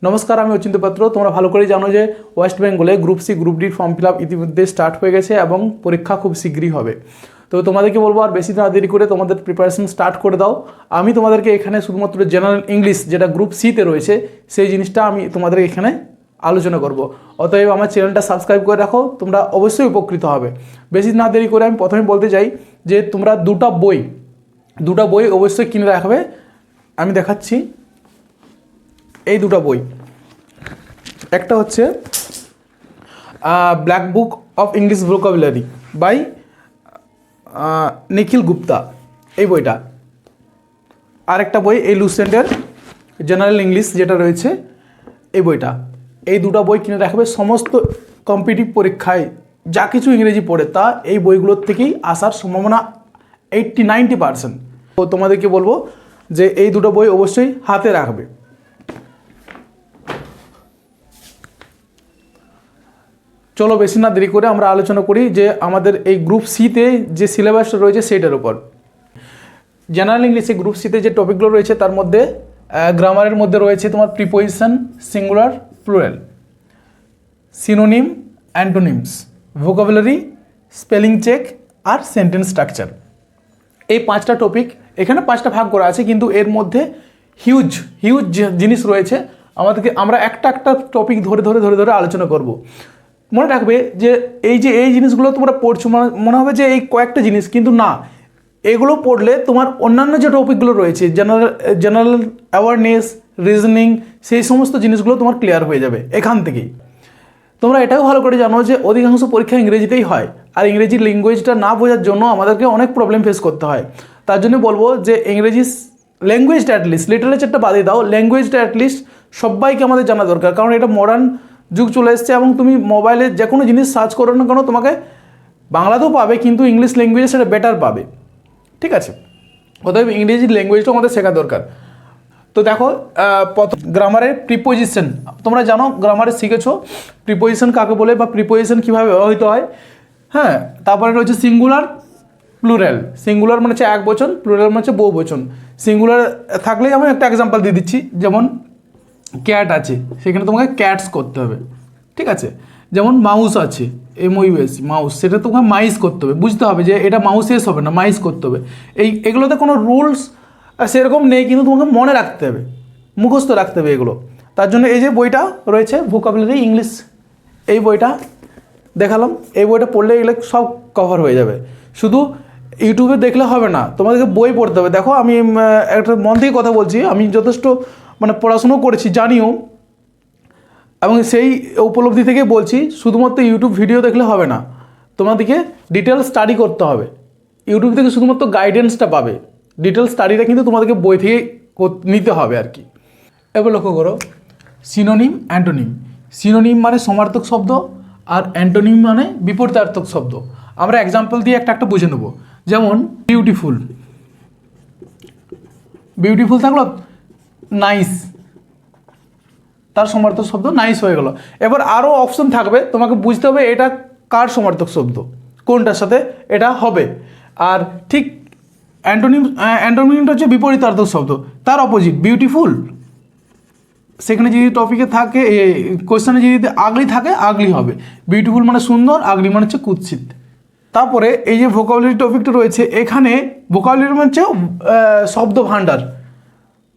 নমস্কার, আমি অচিন্ত পাত্র। তোমরা ভালো করেই জানো যে ওয়েস্ট বেঙ্গলে গ্রুপ সি গ্রুপ ডির ফর্ম ফিল আপ ইতিমধ্যে স্টার্ট হয়ে গেছে এবং পরীক্ষা খুব শীঘ্রই হবে। তো তোমাদেরকে বলবো আর বেশি না দেরি করে তোমাদের প্রিপারেশন স্টার্ট করে দাও। আমি তোমাদেরকে এখানে শুধুমাত্র জেনারেল ইংলিশ যেটা গ্রুপ সিতে রয়েছে সেই জিনিসটা আমি তোমাদের এখানে আলোচনা করব। অতএব আমার চ্যানেলটা সাবস্ক্রাইব করে রাখো, তোমরা অবশ্যই উপকৃত হবে। বেশি না দেরি করে আমি প্রথমে বলতে চাই যে তোমরা দুটো বই অবশ্যই কিনে রাখবে। আমি দেখাচ্ছি এই দুটো বই। একটা হচ্ছে black book of English vocabulary by Nikhil Gupta, এই বইটা। আর একটা বই এই লুসেন্টের জেনারেল ইংলিশ যেটা রয়েছে এই বইটা। এই দুটো বই কিনে রাখবে। সমস্ত কম্পিটিটিভ পরীক্ষায় যা কিছু ইংরেজি পড়ে তা এই বইগুলোর থেকেই আসার সম্ভাবনা 80-90%। তো তোমাদেরকে বলবো যে এই দুটো বই অবশ্যই হাতে রাখবে। চলো বেশি না দেরি করে আমরা আলোচনা করি যে আমাদের এই গ্রুপ সিতে যে সিলেবাসটা রয়েছে সেটার উপর। জেনারেল ইংলিশে গ্রুপ সিতে যে টপিকগুলো রয়েছে তার মধ্যে গ্রামারের মধ্যে রয়েছে তোমার preposition, singular, plural, synonym, antonyms, vocabulary, spelling check আর সেন্টেন্স স্ট্রাকচার। এই 5টা টপিক এখানে 5টা ভাগ করা আছে, কিন্তু এর মধ্যে হিউজ জিনিস রয়েছে। আমরা একটা টপিক ধরে আলোচনা করব। মনে রাখবে যে এই জিনিসগুলো তোমরা পড়ছো, মনে হবে যে এই কয়েকটা জিনিস, কিন্তু না, এগুলো পড়লে তোমার অন্যান্য যে টপিকগুলো রয়েছে জেনারেল অ্যাওয়ারনেস, রিজনিং, সেই সমস্ত জিনিসগুলো তোমার ক্লিয়ার হয়ে যাবে এখান থেকেই। তোমরা এটাও ভালো করে জানো যে অধিকাংশ পরীক্ষা ইংরেজিতেই হয়, আর ইংরেজি ল্যাঙ্গুয়েজটা না বোঝার জন্য আমাদেরকে অনেক প্রবলেম ফেস করতে হয়। তার জন্য বলবো যে ইংরেজি ল্যাঙ্গুয়েজটা অ্যাটলিস্ট, লিটারেচারটা বাদে দাও, ল্যাঙ্গুয়েজটা অ্যাটলিস্ট সবাইকে আমাদের জানা দরকার। কারণ এটা মডার্ন যুগ চলে এসছে এবং তুমি মোবাইলে যে কোনো জিনিস সার্চ করো না কেন তোমাকে বাংলাতেও পাবে, কিন্তু ইংলিশ ল্যাঙ্গুয়েজে সেটা বেটার পাবে। ঠিক আছে, অতএব ইংরেজি ল্যাঙ্গুয়েজটাও আমাদের শেখা দরকার। তো দেখো, প্রথম গ্রামারের প্রিপোজিশন। তোমরা জানো গ্রামারে শিখেছো প্রিপোজিশন কাকে বলে বা প্রিপোজিশন কীভাবে ব্যবহৃত হয়। হ্যাঁ, তারপরে রয়েছে সিঙ্গুলার, প্লুরাল। সিঙ্গুলার মানে হচ্ছে এক বচন, প্লুরাল মানে হচ্ছে বহু বচন। সিঙ্গুলার থাকলেই আমি একটা এক্সাম্পল দিয়ে দিচ্ছি, যেমন ক্যাট আছে, সেখানে তোমাকে ক্যাটস করতে হবে। ঠিক আছে, যেমন মাউস আছে, MOUS, মাউস, সেটা তোমাকে মাইস করতে হবে। বুঝতে হবে যে এটা মাউসেস হবে না, মাইস করতে হবে। এগুলোতে কোনো রুলস সেরকম নেই, কিন্তু তোমাকে মনে রাখতে হবে, মুখস্থ রাখতে হবে এগুলো। তার জন্য এই যে বইটা রয়েছে ভোকাবুলারি ইংলিশ, এই বইটা দেখালাম। এই বইটা পড়লে এগুলো সব কভার হয়ে যাবে। শুধু ইউটিউবে দেখলে হবে না, তোমাদেরকে বই পড়তে হবে। দেখো, আমি একটা মন থেকে কথা বলছি, আমি যথেষ্ট পড়াশুনো করেছি, জানিও, এবং সেই উপলব্ধি থেকে বলছি শুধুমাত্র ইউটিউব ভিডিও দেখলে হবে না, তোমাদেরকে ডিটেল স্টাডি করতে হবে। ইউটিউব থেকে শুধুমাত্র গাইডেন্সটা পাবে, ডিটেল স্টাডিটা কিন্তু তোমাদেরকে বই থেকে নিতে হবে আর কি। এবার লক্ষ্য করো, সিনোনিম, অ্যান্টোনিম। সিনোনিম মানে সমার্থক শব্দ, আর অ্যান্টোনিম মানে বিপরীতার্থক শব্দ। আমরা এক্সাম্পল দিয়ে একটা বুঝে নেব। যেমন বিউটিফুল থাকলো, নাইস, তার সমার্থক শব্দ নাইস হয়ে গেল। এবার আরও অপশন থাকবে, তোমাকে বুঝতে হবে এটা কার সমার্থক শব্দ, কোনটার সাথে এটা হবে। আর ঠিক অ্যান্টোনিমটা হচ্ছে বিপরীতার্থক শব্দ, তার অপোজিট। বিউটিফুল, সেখানে যদি টপিকে থাকে, কোয়েশ্চেনে যদি আগলি থাকে, আগলি হবে। বিউটিফুল মানে সুন্দর, আগলি মানে হচ্ছে কুৎসিত। তারপরে এই যে ভোকাবুলারি টপিকটা রয়েছে, এখানে ভোকাবুলারি মানে হচ্ছে শব্দ ভাণ্ডার,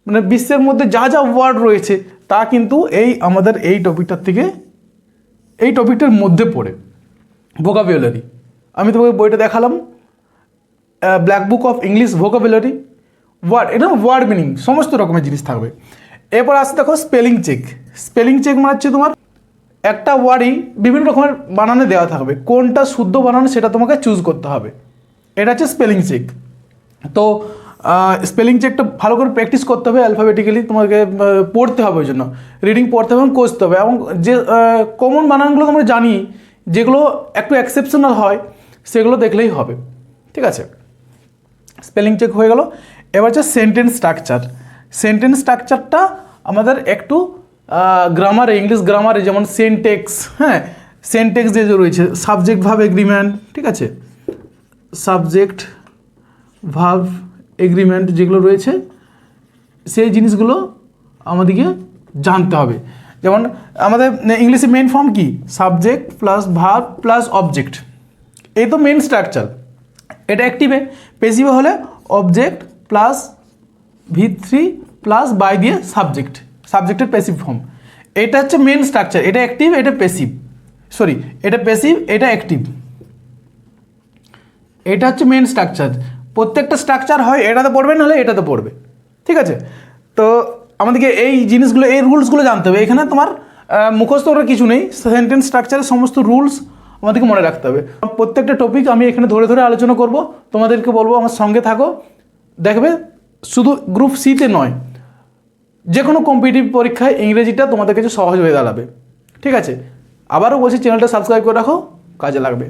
মানে বিশ্বের মধ্যে যা ওয়ার্ড রয়েছে তা কিন্তু আমাদের এই টপিকটার মধ্যে পড়ে ভোকাবুলারি। আমি তোমাকে বইটা দেখালাম, black book of English vocabulary. Word, এটা ওয়ার্ড মিনিং, সমস্ত রকমের জিনিস থাকবে। এরপর আসতে দেখো স্পেলিং চেক। স্পেলিং চেক মানে হচ্ছে তোমার একটা ওয়ার্ডই বিভিন্ন রকমের বানানে দেওয়া থাকবে, কোনটা শুদ্ধ বানানো সেটা তোমাকে চুজ করতে হবে। এটা হচ্ছে স্পেলিং চেক। তো স্পেলিং চেকটা ভালো করে প্র্যাকটিস করতে হবে, অ্যালফাবেটিক্যালি তোমাকে পড়তে হবে, ওই জন্য রিডিং পড়তে হবে এবং কষতে হবে। এবং যে কমন বানানগুলো তোমরা জানি, যেগুলো একটু এক্সেপশনাল হয়, সেগুলো দেখলেই হবে। ঠিক আছে, স্পেলিং চেক হয়ে গেল। এবার হচ্ছে সেন্টেন্স স্ট্রাকচার। সেন্টেন্স স্ট্রাকচারটা আমাদের একটু গ্রামারে, ইংলিশ গ্রামারে, যেমন সেন্টেক্স। হ্যাঁ, সেন্টেক্স যে রয়েছে, সাবজেক্ট ভার্ব এগ্রিমেন্ট। ঠিক আছে, সাবজেক্ট ভার্ব এগ্রিমেন্ট যেগুলো রয়েছে, সেই জিনিসগুলো আমাদেরকে জানতে হবে। যেমন আমাদের ইংলিশে মেন ফর্ম কি, subject plus verb plus object, এই তো মেন স্ট্রাকচার। এটা অ্যাক্টিভে, পেসিভে হলে object plus V3 plus by দিয়ে সাবজেক্ট, সাবজেক্টের প্যাসিভ ফর্ম। এটা হচ্ছে মেন স্ট্রাকচার, এটা অ্যাক্টিভ, এটা প্যাসিভ, সরি এটা প্যাসিভ, এটা অ্যাক্টিভ। এটা হচ্ছে মেন স্ট্রাকচার। প্রত্যেকটা স্ট্রাকচার হয় এটাতে পড়বে, নাহলে এটাতে পড়বে, ঠিক আছে? তো আমাদেরকে এই জিনিসগুলো, এই রুলসগুলো জানতে হবে। এখানে তোমার মুখস্থ করার কিছু নেই, সেন্টেন্স স্ট্রাকচারের সমস্ত রুলস আমাদেরকে মনে রাখতে হবে। প্রত্যেকটা টপিক আমি এখানে ধরে ধরে আলোচনা করব, তোমাদেরকে বলবো আমার সঙ্গে থাকো। দেখবে শুধু গ্রুপ সিতে নয়, যে কোনো কম্পিটিটিভ পরীক্ষায় ইংরেজিটা তোমাদের কাছে সহজ হয়ে দাঁড়াবে, ঠিক আছে? আবারও বলছি, চ্যানেলটা সাবস্ক্রাইব করে রাখো, কাজে লাগবে।